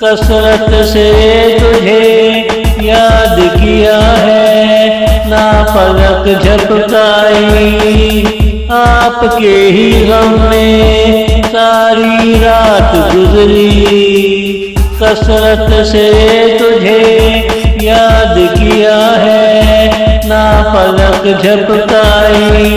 कसरत से तुझे याद किया है, ना पलक झपकाई। आपके ही गम में सारी रात गुजरी। कसरत से तुझे याद किया है, ना पलक झपकाई।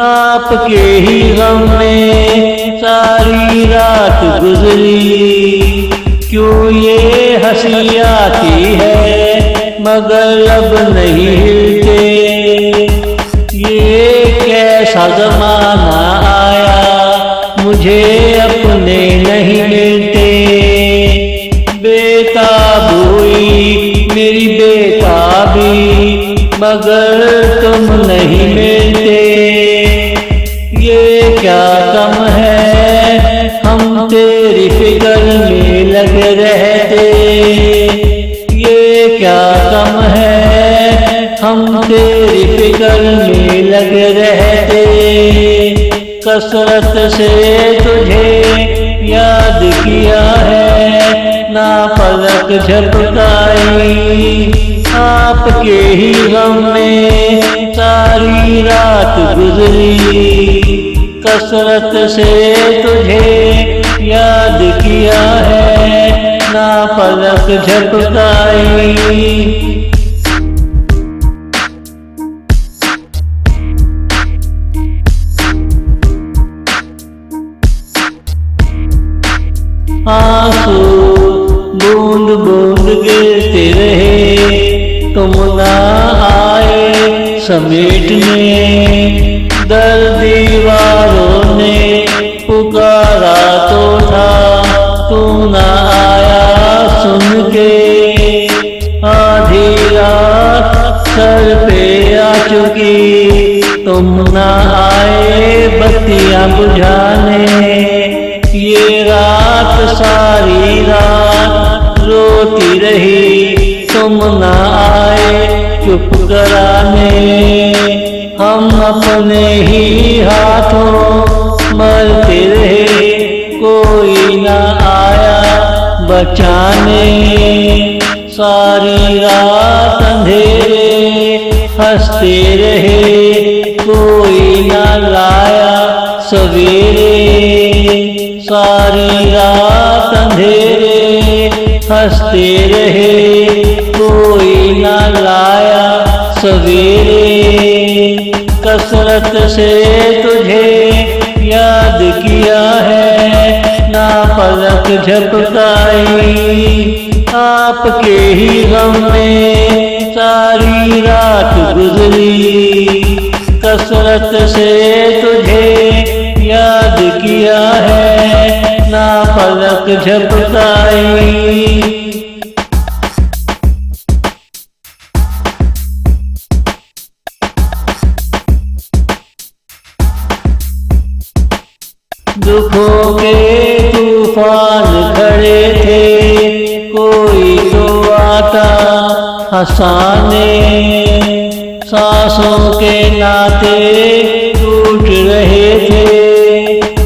आपके ही गम में सारी रात गुजरी। क्यों ये हंसी आती है मगर लब नहीं हिलते। ये कैसा ज़माना आया मुझे अपने नहीं मिलते। बेताब हुई मेरी बेताबी मगर तुम नहीं मिलते। ये क्या कम है हम तेरी फिक्र में लगे रहते। ये क्या कम है हम तेरी फिक्र में लगे रहते। कसरत से तुझे याद किया है, ना पलक झपकाई। आपके ही गम में सारी रात गुजरी। कसरत से तुझे याद किया है, ना पलक झपकाई। आंसू बूंद बूंद गिरते रहे, तुम ना आए समेटने। दर दीवारों ने पुकारा तो था, तू ना आया सुन के। आधी रात सर पे आ चुकी, तुम ना आए बत्तियां बुझाने। ये रात सारी रात रोती रही, तुम ना आए चुप कराने। हम अपने ही हाथों मरते रहे, कोई ना आया बचाने। सारी रात अंधेरे हंसते रहे, कोई ना लाया सवेरे। सारी रात अंधेरे हंसते रहे, कोई ना लाया सवेरे। कसरत से तुझे याद किया है, ना पलक झपकाई। आपके ही गम में सारी रात गुजरी। कसरत से तुझे याद किया है, ना पलक झपकाई। दुखों के तूफान खड़े थे, कोई तो आता हंसाने। सांसों के नाते टूट रहे थे,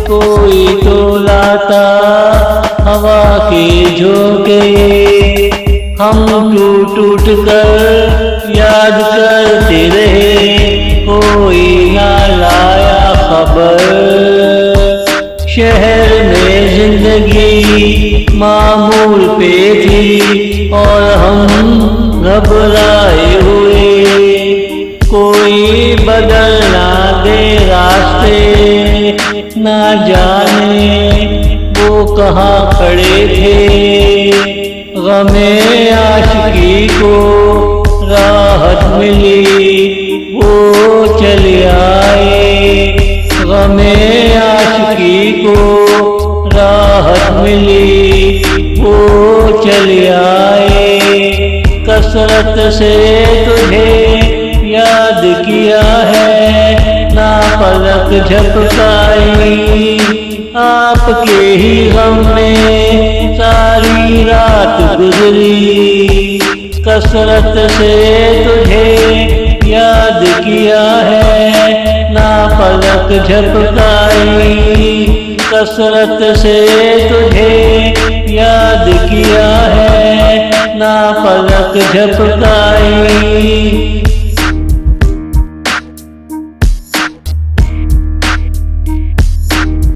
कोई तो लाता हवा के झोंके। हम टूट टूट कर याद करते रहे, कोई ना लाया खबर। शहर में जिंदगी मामूल पे थी और हम घबराए हुए। कोई बदल ना दे रास्ते, ना जाने वो कहाँ खड़े थे। गमे आशिकी को राहत मिली, वो चले आए। गमे आशिकी को राहत मिली, वो चले आए। कसरत से तुझे याद किया है, ना पलक झपकाई। आपके ही गम में सारी रात गुजरी। कसरत से तुझे याद किया है, ना पलक झपकाई। कसरत से तुझे याद किया किया है, ना पलक झपकाई।